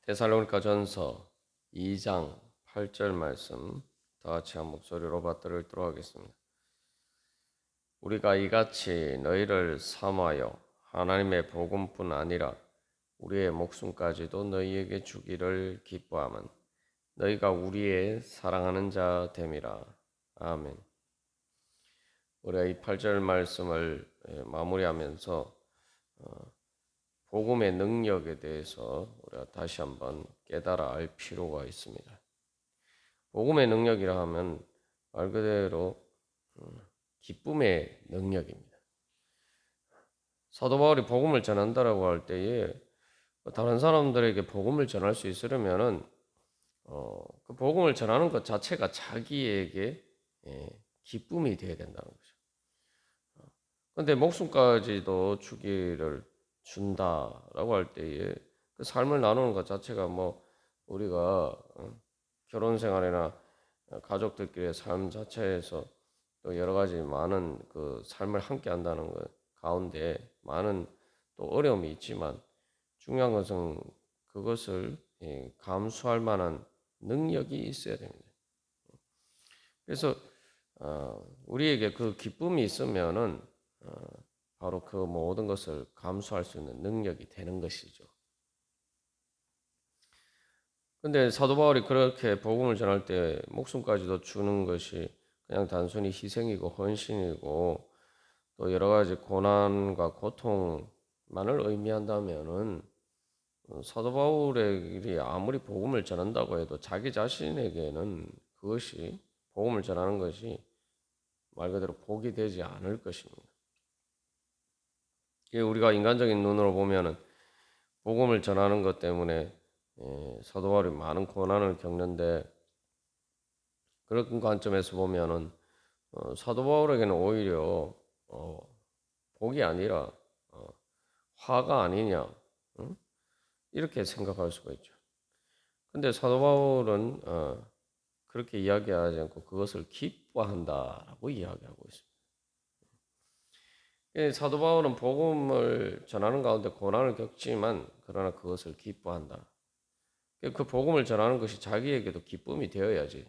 데살로니가전서 2장 8절 말씀 다 같이 한 목소리로 받들도록 하겠습니다. 우리가 이같이 너희를 삼하여 하나님의 복음뿐 아니라 우리의 목숨까지도 너희에게 주기를 기뻐함은 너희가 우리의 사랑하는 자 됨이라. 아멘. 우리가 이 8절 말씀을 마무리하면서 복음의 능력에 대해서 우리가 다시 한번 깨달아 알 필요가 있습니다. 복음의 능력이라 하면 말 그대로 기쁨의 능력입니다. 사도 바울이 복음을 전한다라고 할 때에 다른 사람들에게 복음을 전할 수 있으려면은 그 복음을 전하는 것 자체가 자기에게 기쁨이 되어야 된다는 거죠. 그런데 목숨까지도 주기를 준다라고 할 때에 그 삶을 나누는 것 자체가 뭐 우리가 결혼 생활이나 가족들끼리의 삶 자체에서 또 여러 가지 많은 그 삶을 함께 한다는 것 가운데 많은 또 어려움이 있지만 중요한 것은 그것을 감수할 만한 능력이 있어야 됩니다. 그래서 우리에게 그 기쁨이 있으면은 바로 그 모든 것을 감수할 수 있는 능력이 되는 것이죠. 근데 사도 바울이 그렇게 복음을 전할 때 목숨까지도 주는 것이 그냥 단순히 희생이고 헌신이고 또 여러 가지 고난과 고통만을 의미한다면은 사도 바울의 일이 아무리 복음을 전한다고 해도 자기 자신에게는 그것이 복음을 전하는 것이 말 그대로 복이 되지 않을 것입니다. 우리가 인간적인 눈으로 보면은 복음을 전하는 것 때문에 사도 바울이 많은 고난을 겪는데 그런 관점에서 보면은 사도 바울에게는 오히려 복이 아니라 화가 아니냐 이렇게 생각할 수가 있죠. 근데 사도 바울은 그렇게 이야기하지 않고 그것을 기뻐한다라고 이야기하고 있습니다. 사도 바울은 복음을 전하는 가운데 고난을 겪지만 그러나 그것을 기뻐한다. 그 복음을 전하는 것이 자기에게도 기쁨이 되어야지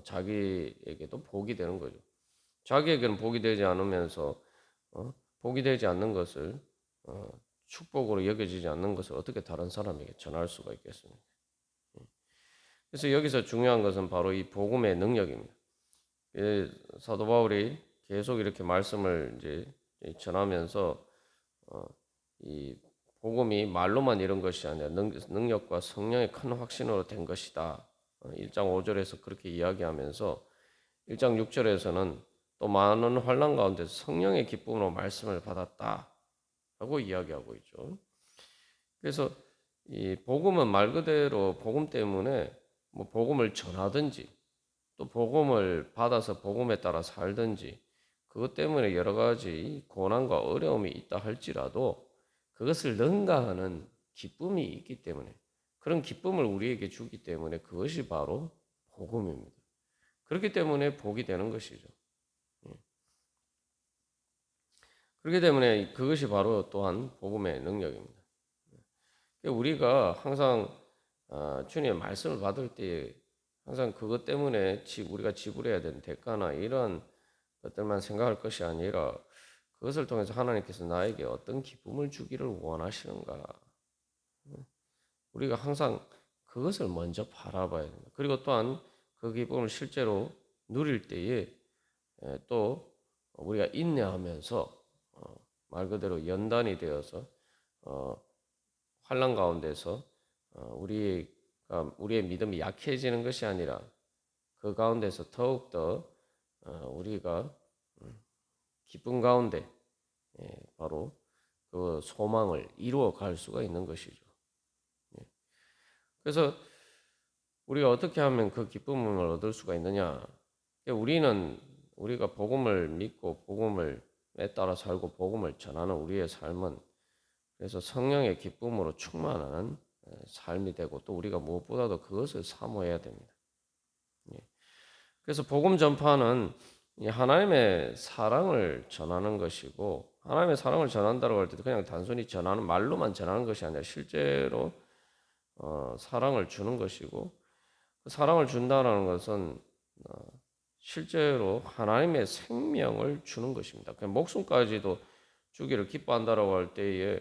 자기에게도 복이 되는 거죠. 자기에게는 복이 되지 않으면서 복이 되지 않는 것을 축복으로 여겨지지 않는 것을 어떻게 다른 사람에게 전할 수가 있겠습니까? 그래서 여기서 중요한 것은 바로 이 복음의 능력입니다. 사도 바울이 계속 이렇게 말씀을 이제 전하면서 이 복음이 말로만 이런 것이 아니라 능력과 성령의 큰 확신으로 된 것이다. 1장 5절에서 그렇게 이야기하면서 1장 6절에서는 또 많은 환난 가운데서 성령의 기쁨으로 말씀을 받았다라고 이야기하고 있죠. 그래서 이 복음은 말 그대로 복음 때문에 뭐 복음을 전하든지 또 복음을 받아서 복음에 따라 살든지 그것 때문에 여러 가지 고난과 어려움이 있다 할지라도 그것을 능가하는 기쁨이 있기 때문에 그런 기쁨을 우리에게 주기 때문에 그것이 바로 복음입니다. 그렇기 때문에 복이 되는 것이죠. 그렇기 때문에 그것이 바로 또한 복음의 능력입니다. 우리가 항상 주님의 말씀을 받을 때 항상 그것 때문에 우리가 지불해야 되는 대가나 이런 것들만 생각할 것이 아니라 그것을 통해서 하나님께서 나에게 어떤 기쁨을 주기를 원하시는가. 우리가 항상 그것을 먼저 바라봐야 됩니다. 그리고 또한 그 기쁨을 실제로 누릴 때에 또 우리가 인내하면서 말 그대로 연단이 되어서 환난 가운데서 우리의 믿음이 약해지는 것이 아니라 그 가운데서 더욱더 우리가 기쁨 가운데 바로 그 소망을 이루어 갈 수가 있는 것이죠. 그래서 우리가 어떻게 하면 그 기쁨을 얻을 수가 있느냐? 우리가 복음을 믿고 복음을 따라 살고 복음을 전하는 우리의 삶은 그래서 성령의 기쁨으로 충만한 삶이 되고 또 우리가 무엇보다도 그것을 사모해야 됩니다. 그래서 복음 전파는 하나님의 사랑을 전하는 것이고 하나님의 사랑을 전한다고 할 때도 그냥 단순히 전하는 말로만 전하는 것이 아니라 실제로 사랑을 주는 것이고, 그 사랑을 준다는 것은 실제로 하나님의 생명을 주는 것입니다. 그 목숨까지도 주기를 기뻐한다라고 할 때에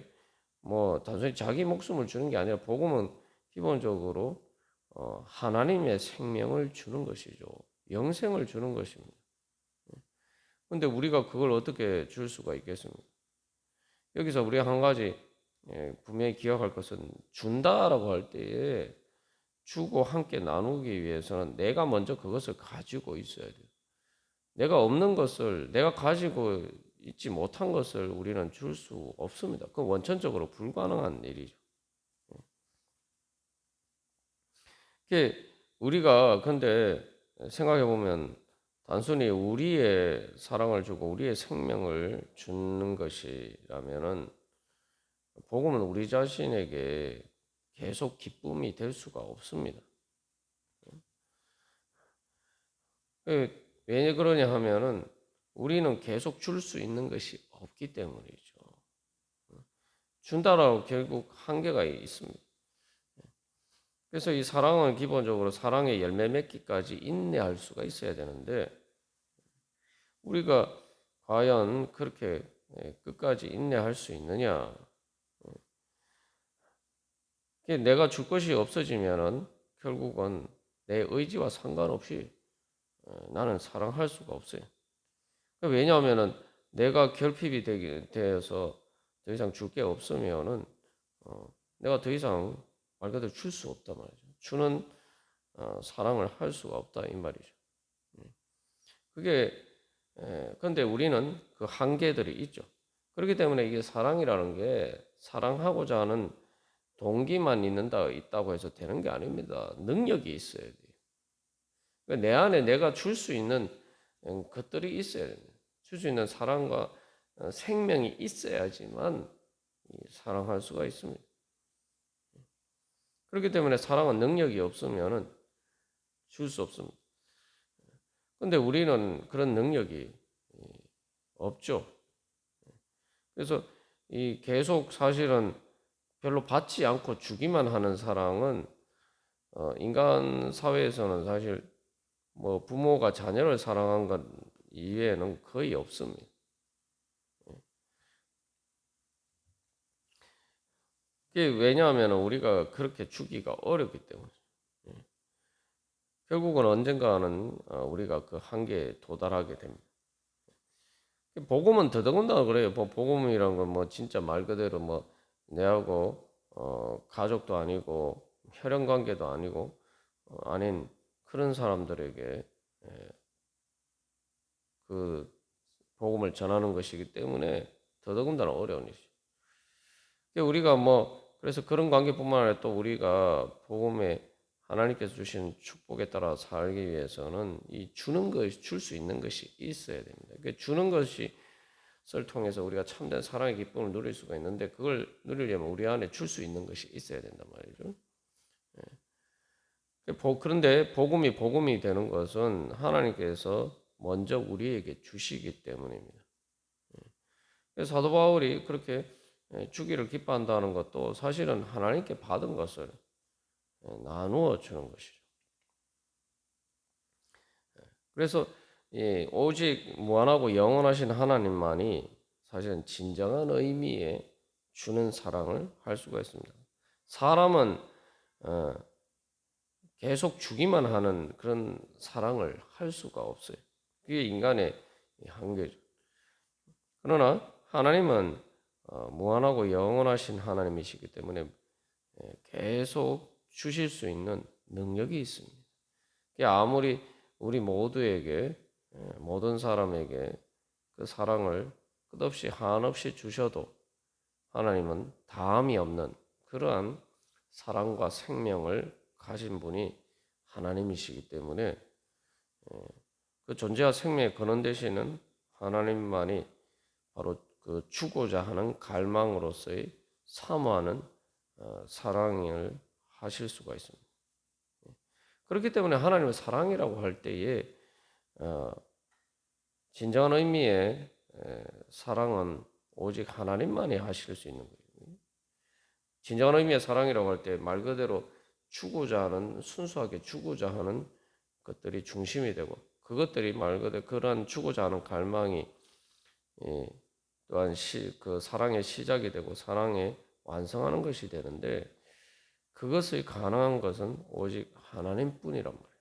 뭐 단순히 자기 목숨을 주는 게 아니라 복음은 기본적으로 하나님의 생명을 주는 것이죠. 영생을 주는 것입니다. 근데 우리가 그걸 어떻게 줄 수가 있겠습니까? 여기서 우리가 한 가지 분명히 기억할 것은 준다라고 할 때에 주고 함께 나누기 위해서는 내가 먼저 그것을 가지고 있어야 돼요. 내가 없는 것을, 내가 가지고 있지 못한 것을 우리는 줄 수 없습니다. 그건 원천적으로 불가능한 일이죠. 우리가 근데 생각해 보면 단순히 우리의 사랑을 주고 우리의 생명을 주는 것이라면은 복음은 우리 자신에게 계속 기쁨이 될 수가 없습니다. 왜 그러냐 하면은 우리는 계속 줄 수 있는 것이 없기 때문이죠. 준다라고 결국 한계가 있습니다. 그래서 이 사랑은 기본적으로 사랑의 열매 맺기까지 인내할 수가 있어야 되는데 우리가 과연 그렇게 끝까지 인내할 수 있느냐? 내가 줄 것이 없어지면은 결국은 내 의지와 상관없이 나는 사랑할 수가 없어요. 왜냐하면은 내가 결핍이 되어서 더 이상 줄 게 없으면은 내가 더 이상 말 그대로 줄 수 없단 말이죠. 주는 사랑을 할 수가 없다 이 말이죠. 그게 그런데 우리는 그 한계들이 있죠. 그렇기 때문에 이게 사랑이라는 게 사랑하고자 하는 동기만 있다고 해서 되는 게 아닙니다. 능력이 있어야 돼요. 그러니까 내 안에 내가 줄 수 있는 것들이 있어야 됩니다. 줄 수 있는 사랑과 생명이 있어야지만 사랑할 수가 있습니다. 그렇기 때문에 사랑은 능력이 없으면 줄 수 없습니다. 그런데 우리는 그런 능력이 없죠. 그래서 이 계속 사실은 별로 받지 않고 주기만 하는 사랑은 인간 사회에서는 사실 뭐 부모가 자녀를 사랑한 것 이외에는 거의 없습니다. 그게 왜냐하면 우리가 그렇게 주기가 어렵기 때문에 결국은 언젠가는 우리가 그 한계에 도달하게 됩니다. 복음은 더더군다나 그래요. 뭐 복음이란 건 뭐 진짜 말 그대로 뭐 내하고 가족도 아니고 혈연 관계도 아니고 아닌 그런 사람들에게 그 복음을 전하는 것이기 때문에 더더군다나 어려운 일이죠. 우리가 뭐 그래서 그런 관계뿐만 아니라 또 우리가 복음에 하나님께서 주신 축복에 따라 살기 위해서는 이 주는 것이 줄 수 있는 것이 있어야 됩니다. 그 주는 것을 통해서 우리가 참된 사랑의 기쁨을 누릴 수가 있는데 그걸 누리려면 우리 안에 줄 수 있는 것이 있어야 된단 말이죠. 그런데 복음이 되는 것은 하나님께서 먼저 우리에게 주시기 때문입니다. 그래서 사도 바울이 그렇게 주기를 기뻐한다는 것도 사실은 하나님께 받은 것을 나누어 주는 것이죠. 그래서 오직 무한하고 영원하신 하나님만이 사실은 진정한 의미의 주는 사랑을 할 수가 있습니다. 사람은 계속 주기만 하는 그런 사랑을 할 수가 없어요. 그게 인간의 한계죠. 그러나 하나님은 무한하고 영원하신 하나님이시기 때문에 계속 주실 수 있는 능력이 있습니다. 아무리 우리 모두에게 모든 사람에게 그 사랑을 끝없이 한없이 주셔도 하나님은 다함이 없는 그러한 사랑과 생명을 가진 분이 하나님이시기 때문에 그 존재와 생명의 근원 되시는 하나님만이 바로 그 주고자 하는 갈망으로서의 사모하는 사랑을 하실 수가 있습니다. 그렇기 때문에 하나님의 사랑이라고 할 때에 진정한 의미의 사랑은 오직 하나님만이 하실 수 있는 거예요. 진정한 의미의 사랑이라고 할 때 말 그대로 추구자 하는, 순수하게 추구자 하는 것들이 중심이 되고, 그것들이 말 그대로 그러한 추구자 하는 갈망이 또한 그 사랑의 시작이 되고 사랑의 완성하는 것이 되는데, 그것이 가능한 것은 오직 하나님뿐이란 말이에요.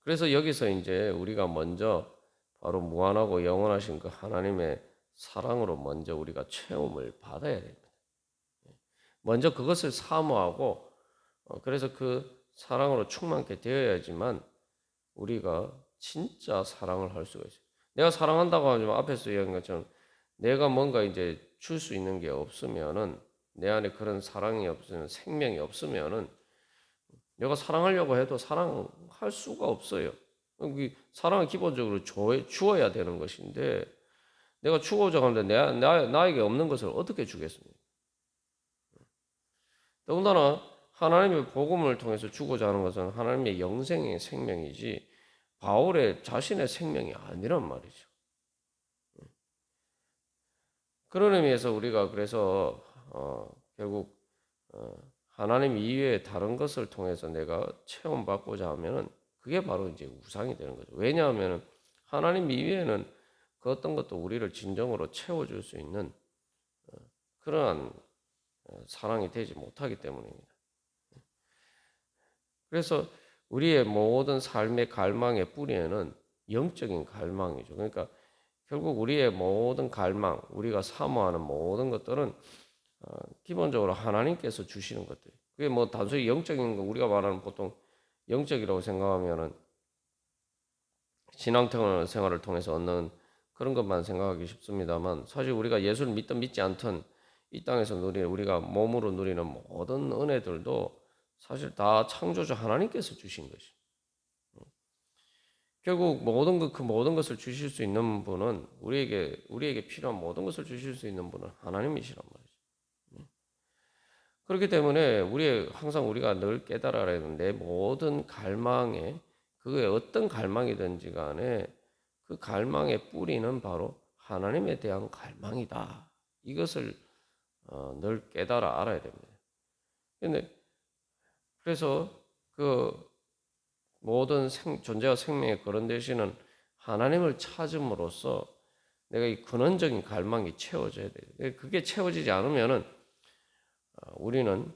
그래서 여기서 이제 우리가 먼저 바로 무한하고 영원하신 그 하나님의 사랑으로 먼저 우리가 체험을 받아야 됩니다. 먼저 그것을 사모하고 그래서 그 사랑으로 충만케 되어야지만 우리가 진짜 사랑을 할 수가 있어요. 내가 사랑한다고 하지만 앞에서 이야기한 것처럼 내가 뭔가 이제 줄 수 있는 게 없으면은, 내 안에 그런 사랑이 없으면, 생명이 없으면은 내가 사랑하려고 해도 사랑할 수가 없어요. 사랑은 기본적으로 주어야 되는 것인데, 내가 주고자 하는데 나에게 없는 것을 어떻게 주겠습니까? 더군다나 하나님의 복음을 통해서 주고자 하는 것은 하나님의 영생의 생명이지 바울의 자신의 생명이 아니란 말이죠. 그런 의미에서 우리가 그래서 결국 하나님 이외의 다른 것을 통해서 내가 체험받고자 하면은 그게 바로 이제 우상이 되는 거죠. 왜냐하면 하나님 이외에는 그 어떤 것도 우리를 진정으로 채워줄 수 있는 그러한 사랑이 되지 못하기 때문입니다. 그래서 우리의 모든 삶의 갈망의 뿌리에는 영적인 갈망이죠. 그러니까 결국 우리의 모든 갈망, 우리가 사모하는 모든 것들은 기본적으로 하나님께서 주시는 것들. 그게 뭐 단순히 영적인 거, 우리가 말하는 보통 영적이라고 생각하면은 신앙생활을 통해서 얻는 그런 것만 생각하기 쉽습니다만, 사실 우리가 예수를 믿든 믿지 않든 이 땅에서 우리가 몸으로 누리는 모든 은혜들도 사실 다 창조주 하나님께서 주신 것이. 결국 그 모든 것을 주실 수 있는 분은 우리에게 필요한 모든 것을 주실 수 있는 분은 하나님이시란 말이죠. 그렇기 때문에 항상 우리가 늘 깨달아야 하는, 내 모든 갈망에, 그게 어떤 갈망이든지 간에 그 갈망의 뿌리는 바로 하나님에 대한 갈망이다. 이것을 늘 깨달아 알아야 됩니다. 그래서 그 모든 존재와 생명에 거론되시는 하나님을 찾음으로써 내가 이 근원적인 갈망이 채워져야 돼요. 그게 채워지지 않으면은 우리는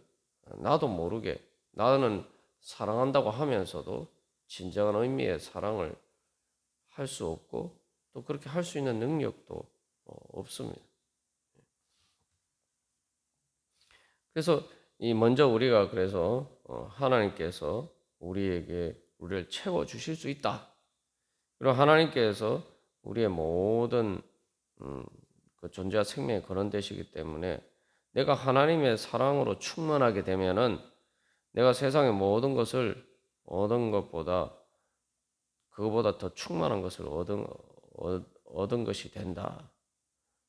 나도 모르게, 나는 사랑한다고 하면서도 진정한 의미의 사랑을 할 수 없고 또 그렇게 할 수 있는 능력도 없습니다. 그래서 먼저 우리가 그래서 하나님께서 우리를 채워 주실 수 있다. 그리고 하나님께서 우리의 모든 그 존재와 생명에 거론되시기 때문에 내가 하나님의 사랑으로 충만하게 되면은 내가 세상의 모든 것을 얻은 것보다, 그거보다 더 충만한 것을 얻은 것이 된다.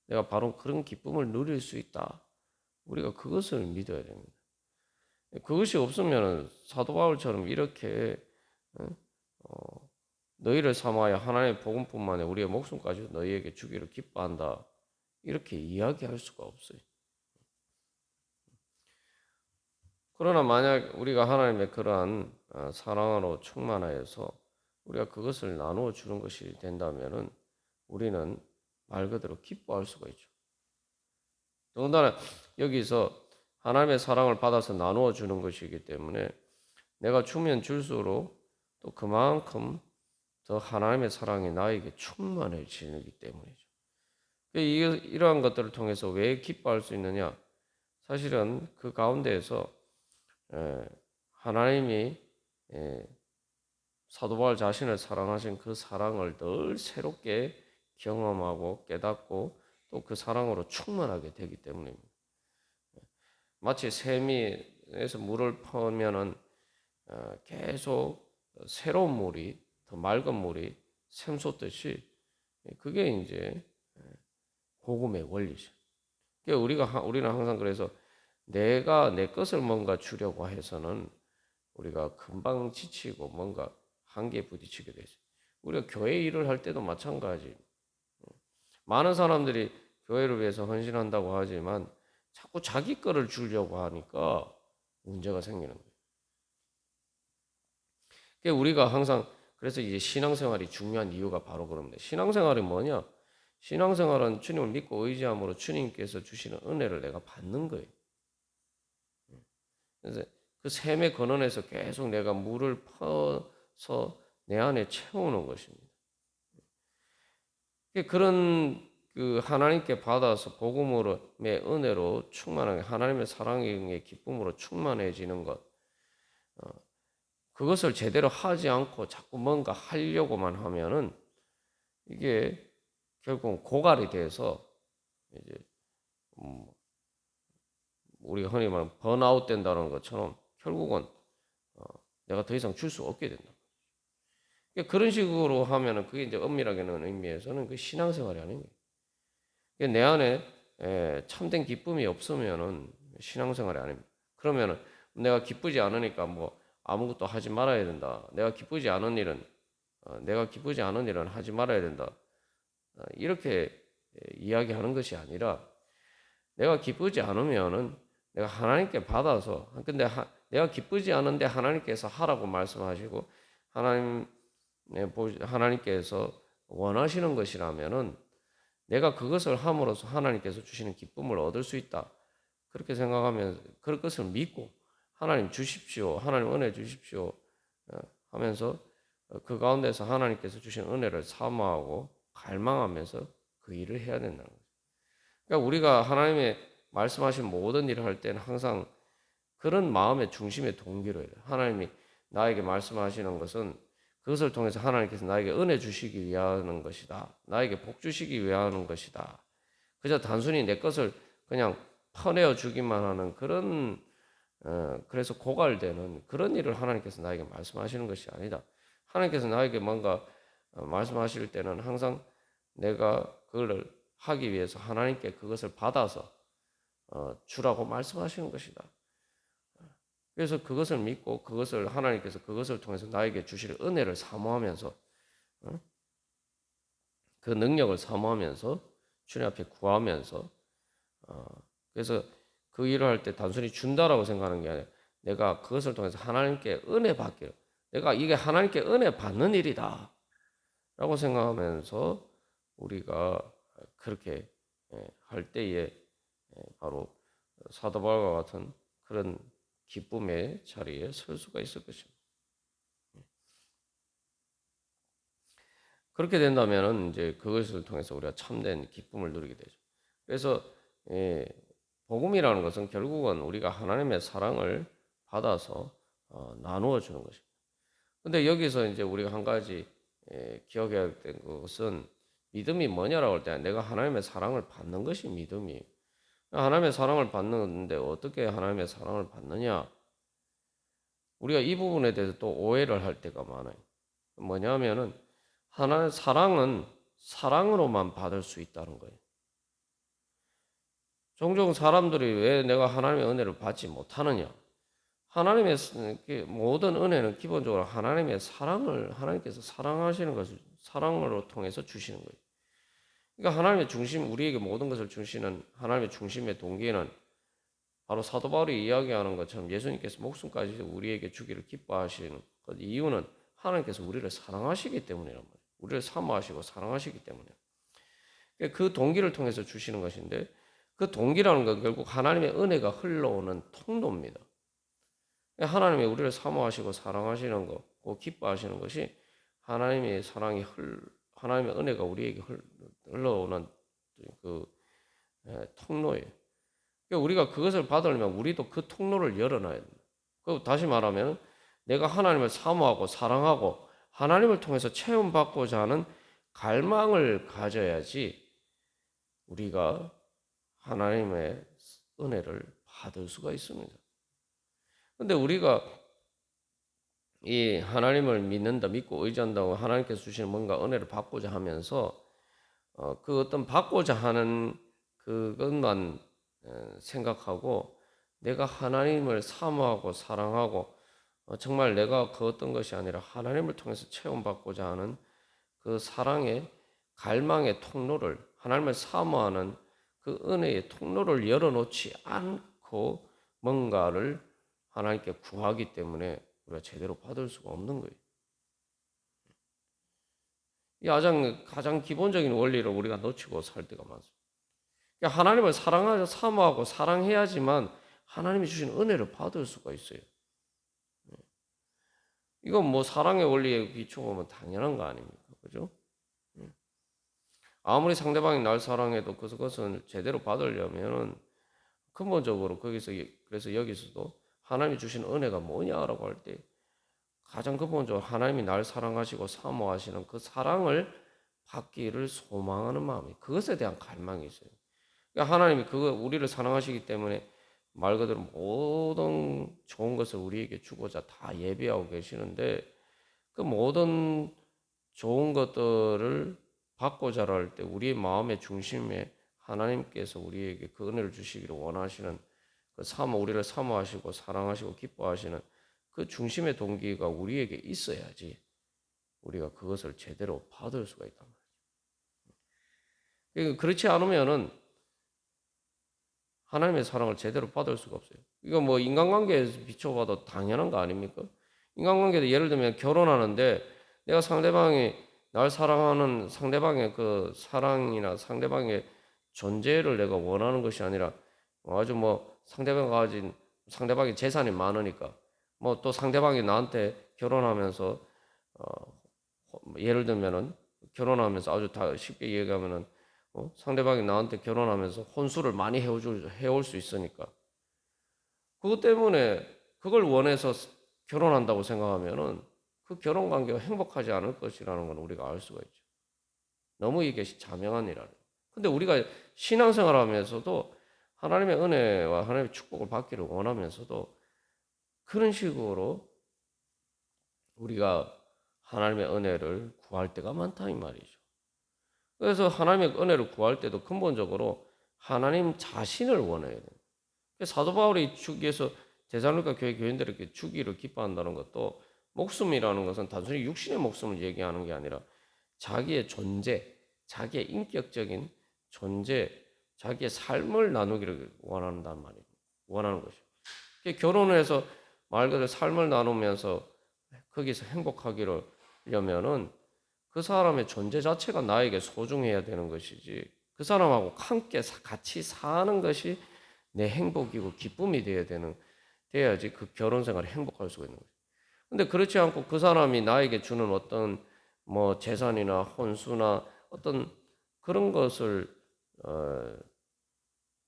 내가 바로 그런 기쁨을 누릴 수 있다. 우리가 그것을 믿어야 됩니다. 그것이 없으면 사도 바울처럼 이렇게 너희를 삼아야 하나님의 복음뿐만 아니라 우리의 목숨까지 너희에게 주기를 기뻐한다. 이렇게 이야기할 수가 없어요. 그러나 만약 우리가 하나님의 그러한 사랑으로 충만하여서 우리가 그것을 나누어 주는 것이 된다면은 우리는 말 그대로 기뻐할 수가 있죠. 더군다나 여기서 하나님의 사랑을 받아서 나누어 주는 것이기 때문에 내가 주면 줄수록 또 그만큼 더 하나님의 사랑이 나에게 충만해지기 때문이죠. 이러한 것들을 통해서 왜 기뻐할 수 있느냐? 사실은 그 가운데에서 하나님이 사도 바울 자신을 사랑하신 그 사랑을 늘 새롭게 경험하고 깨닫고 또 그 사랑으로 충만하게 되기 때문입니다. 마치 세미에서 물을 퍼면은 계속 새로운 물이, 더 맑은 물이 샘솟듯이, 그게 이제 복음의 원리죠. 우리는 항상 그래서 내가 내 것을 뭔가 주려고 해서는 우리가 금방 지치고 뭔가 한계에 부딪히게 되죠. 우리가 교회 일을 할 때도 마찬가지. 많은 사람들이 교회를 위해서 헌신한다고 하지만 자꾸 자기 거를 주려고 하니까 문제가 생기는 거예요. 그러니까 우리가 항상 그래서 이제 신앙생활이 중요한 이유가 바로 그럽니다. 신앙생활이 뭐냐? 신앙생활은 주님을 믿고 의지함으로 주님께서 주시는 은혜를 내가 받는 거예요. 그래서 그 샘의 근원에서 계속 내가 물을 퍼서 내 안에 채우는 것입니다. 그런 그 하나님께 받아서 복음으로의 은혜로 충만하게 하나님의 사랑의 기쁨으로 충만해지는 것, 그것을 제대로 하지 않고 자꾸 뭔가 하려고만 하면은 이게 결국 고갈이 돼서 이제 우리가 흔히 말하는 번아웃 된다는 것처럼 결국은 내가 더 이상 줄 수 없게 된다. 그런 식으로 하면은 그게 이제 엄밀하게는 의미에서는 그 신앙생활이 아닌 거예요. 내 안에 참된 기쁨이 없으면은 신앙생활이 아닙니다. 그러면은 내가 기쁘지 않으니까 뭐 아무것도 하지 말아야 된다. 내가 기쁘지 않은 일은 하지 말아야 된다. 이렇게 이야기하는 것이 아니라 내가 기쁘지 않으면은 내가 하나님께 받아서 근데 내가 기쁘지 않은데 하나님께서 하라고 말씀하시고 하나님께서 원하시는 것이라면은 내가 그것을 함으로써 하나님께서 주시는 기쁨을 얻을 수 있다. 그렇게 생각하면 그럴 것을 믿고 하나님 주십시오. 하나님 은혜 주십시오. 하면서 그 가운데서 하나님께서 주신 은혜를 사모하고 갈망하면서 그 일을 해야 된다는 거죠. 그러니까 우리가 하나님의 말씀하신 모든 일을 할 때는 항상 그런 마음의 중심의 동기로 해요. 하나님이 나에게 말씀하시는 것은 그것을 통해서 하나님께서 나에게 은혜 주시기 위하는 것이다. 나에게 복 주시기 위하는 것이다. 그저 단순히 내 것을 그냥 퍼내어 주기만 하는 그런 그래서 고갈되는 그런 일을 하나님께서 나에게 말씀하시는 것이 아니다. 하나님께서 나에게 뭔가 말씀하실 때는 항상 내가 그걸 하기 위해서 하나님께 그것을 받아서 주라고 말씀하시는 것이다. 그래서 그것을 믿고 그것을 하나님께서 그것을 통해서 나에게 주실 은혜를 사모하면서 그 능력을 사모하면서 주님 앞에 구하면서 그래서 그 일을 할 때 단순히 준다라고 생각하는 게 아니라 내가 그것을 통해서 하나님께 은혜 받기를 내가 이게 하나님께 은혜 받는 일이다 라고 생각하면서 우리가 그렇게 할 때에 바로 사도 바울과 같은 그런 기쁨의 자리에 설 수가 있을 것입니다. 그렇게 된다면 이제 그것을 통해서 우리가 참된 기쁨을 누리게 되죠. 그래서 복음이라는 것은 결국은 우리가 하나님의 사랑을 받아서 나누어 주는 것입니다. 근데 여기서 이제 우리가 한 가지 기억해야 될 것은 믿음이 뭐냐라고 할 때 내가 하나님의 사랑을 받는 것이 믿음이에요. 하나님의 사랑을 받는데 어떻게 하나님의 사랑을 받느냐? 우리가 이 부분에 대해서 또 오해를 할 때가 많아요. 뭐냐면은 하나님의 사랑은 사랑으로만 받을 수 있다는 거예요. 종종 사람들이 왜 내가 하나님의 은혜를 받지 못하느냐? 하나님의 모든 은혜는 기본적으로 하나님의 사랑을 하나님께서 사랑하시는 것을 사랑으로 통해서 주시는 거예요. 그러니까 하나님의 중심, 우리에게 모든 것을 주시는 하나님의 중심의 동기는 바로 사도 바울이 이야기하는 것처럼 예수님께서 목숨까지 우리에게 주기를 기뻐하시는 그 이유는 하나님께서 우리를 사랑하시기 때문이란 말이에요. 우리를 사모하시고 사랑하시기 때문에 그 동기를 통해서 주시는 것인데 그 동기라는 건 결국 하나님의 은혜가 흘러오는 통로입니다. 하나님이 우리를 사모하시고 사랑하시는 것, 기뻐하시는 것이 하나님의 하나님의 은혜가 우리에게 흘러오는 그 통로예요. 그러니까 우리가 그것을 받으려면 우리도 그 통로를 열어놔야 됩니다. 다시 말하면 내가 하나님을 사모하고 사랑하고 하나님을 통해서 체험받고자 하는 갈망을 가져야지 우리가 하나님의 은혜를 받을 수가 있습니다. 근데 우리가 이 하나님을 믿는다, 믿고 의지한다고 하나님께서 주시는 뭔가 은혜를 받고자 하면서 그 어떤 받고자 하는 그것만 생각하고 내가 하나님을 사모하고 사랑하고 정말 내가 그 어떤 것이 아니라 하나님을 통해서 체험받고자 하는 그 사랑의 갈망의 통로를 하나님을 사모하는 그 은혜의 통로를 열어놓지 않고 뭔가를 하나님께 구하기 때문에 우리가 제대로 받을 수가 없는 거예요. 이 가장 기본적인 원리를 우리가 놓치고 살 때가 많습니다. 그러니까 하나님을 사랑하고 사모하고 사랑해야지만 하나님이 주신 은혜를 받을 수가 있어요. 이건 뭐 사랑의 원리에 비추면 당연한 거 아닙니까? 그죠? 아무리 상대방이 날 사랑해도 그것은 제대로 받으려면은 근본적으로 그래서 여기서도 하나님이 주신 은혜가 뭐냐라고 할 때 가장 근본적으로 하나님이 날 사랑하시고 사모하시는 그 사랑을 받기를 소망하는 마음이 그것에 대한 갈망이 있어요. 그러니까 하나님이 우리를 사랑하시기 때문에 말 그대로 모든 좋은 것을 우리에게 주고자 다 예비하고 계시는데 그 모든 좋은 것들을 받고자 할 때 우리의 마음의 중심에 하나님께서 우리에게 그 은혜를 주시기를 원하시는 우리를 사모하시고 사랑하시고 기뻐하시는 그 중심의 동기가 우리에게 있어야지 우리가 그것을 제대로 받을 수가 있단 말이에요. 그렇지 않으면은 하나님의 사랑을 제대로 받을 수가 없어요. 이거 뭐 인간관계에서 비춰봐도 당연한 거 아닙니까? 인간관계도 예를 들면 결혼하는데 내가 상대방이 날 사랑하는 상대방의 그 사랑이나 상대방의 존재를 내가 원하는 것이 아니라 아주 뭐 상대방이 재산이 많으니까 뭐 또 상대방이 나한테 결혼하면서 예를 들면은 결혼하면서 아주 다 쉽게 얘기하면은 상대방이 나한테 결혼하면서 혼수를 많이 해올 수 있으니까 그것 때문에 그걸 원해서 결혼한다고 생각하면은 그 결혼 관계가 행복하지 않을 것이라는 건 우리가 알 수가 있죠. 너무 이게 자명한 일이라는. 근데 우리가 신앙생활 하면서도 하나님의 은혜와 하나님의 축복을 받기를 원하면서도 그런 식으로 우리가 하나님의 은혜를 구할 때가 많다 이 말이죠. 그래서 하나님의 은혜를 구할 때도 근본적으로 하나님 자신을 원해야 돼요. 사도 바울이 주기에서 데살로니가 교회 교인들에게 주기를 기뻐한다는 것도 목숨이라는 것은 단순히 육신의 목숨을 얘기하는 게 아니라 자기의 존재, 자기의 인격적인 존재, 자기의 삶을 나누기를 원한단 말이에요. 원하는 것이죠. 결혼을 해서 말 그대로 삶을 나누면서 거기서 행복하기를려면은 그 사람의 존재 자체가 나에게 소중해야 되는 것이지 그 사람하고 함께 같이 사는 것이 내 행복이고 기쁨이 돼야지 그 결혼 생활이 행복할 수가 있는 거죠. 근데 그렇지 않고 그 사람이 나에게 주는 어떤 뭐 재산이나 혼수나 어떤 그런 것을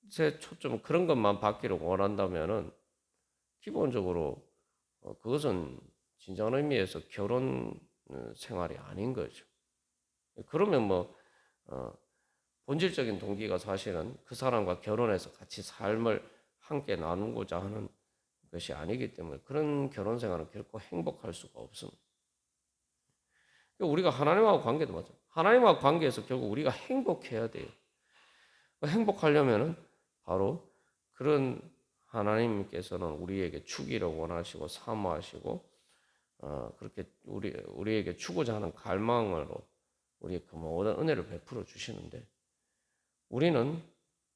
제 초점 그런 것만 받기를 원한다면은 기본적으로 그것은 진정한 의미에서 결혼 생활이 아닌 거죠. 그러면 뭐 본질적인 동기가 사실은 그 사람과 결혼해서 같이 삶을 함께 나누고자 하는 것이 아니기 때문에 그런 결혼 생활은 결코 행복할 수가 없습니다. 우리가 하나님하고 관계도 맞아요. 하나님하고 관계에서 결국 우리가 행복해야 돼요. 행복하려면은 바로 그런 하나님께서는 우리에게 주기를 원하시고 사모하시고 그렇게 우리에게 주고자 하는 갈망으로 우리의 그 모든 은혜를 베풀어 주시는데 우리는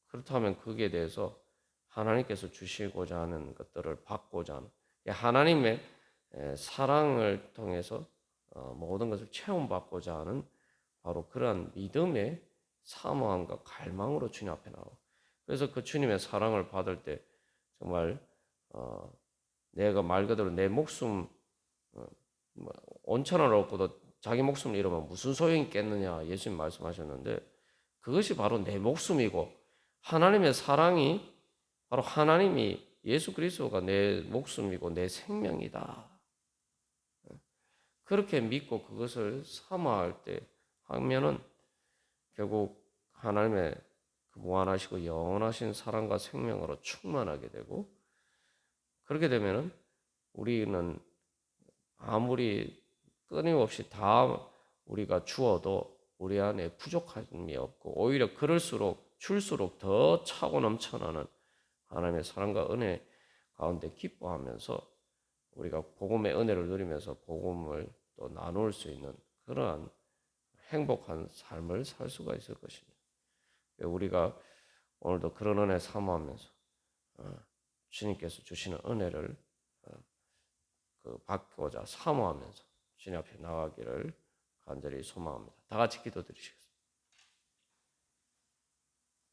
그렇다면 거기에 대해서 하나님께서 주시고자 하는 것들을 받고자 하는 하나님의 사랑을 통해서 모든 것을 체험받고자 하는 바로 그러한 믿음의 사모함과 갈망으로 주님 앞에 나와. 그래서 그 주님의 사랑을 받을 때 정말 내가 말 그대로 내 목숨 온천을 얻고도 자기 목숨을 잃으면 무슨 소용이 있겠느냐 예수님 말씀하셨는데 그것이 바로 내 목숨이고 하나님의 사랑이 바로 하나님이 예수 그리스도가 내 목숨이고 내 생명이다. 그렇게 믿고 그것을 사모할 때 하면은 결국 하나님의 그 무한하시고 영원하신 사랑과 생명으로 충만하게 되고 그렇게 되면은 우리는 아무리 끊임없이 다 우리가 주어도 우리 안에 부족함이 없고 오히려 줄수록 더 차고 넘쳐나는 하나님의 사랑과 은혜 가운데 기뻐하면서 우리가 복음의 은혜를 누리면서 복음을 또 나눌 수 있는 그러한 행복한 삶을 살 수가 있을 것입니다. 우리가 오늘도 그런 은혜 사모하면서 주님께서 주시는 은혜를 받고자 사모하면서 주님 앞에 나가기를 간절히 소망합니다. 다 같이 기도드리시겠습니다.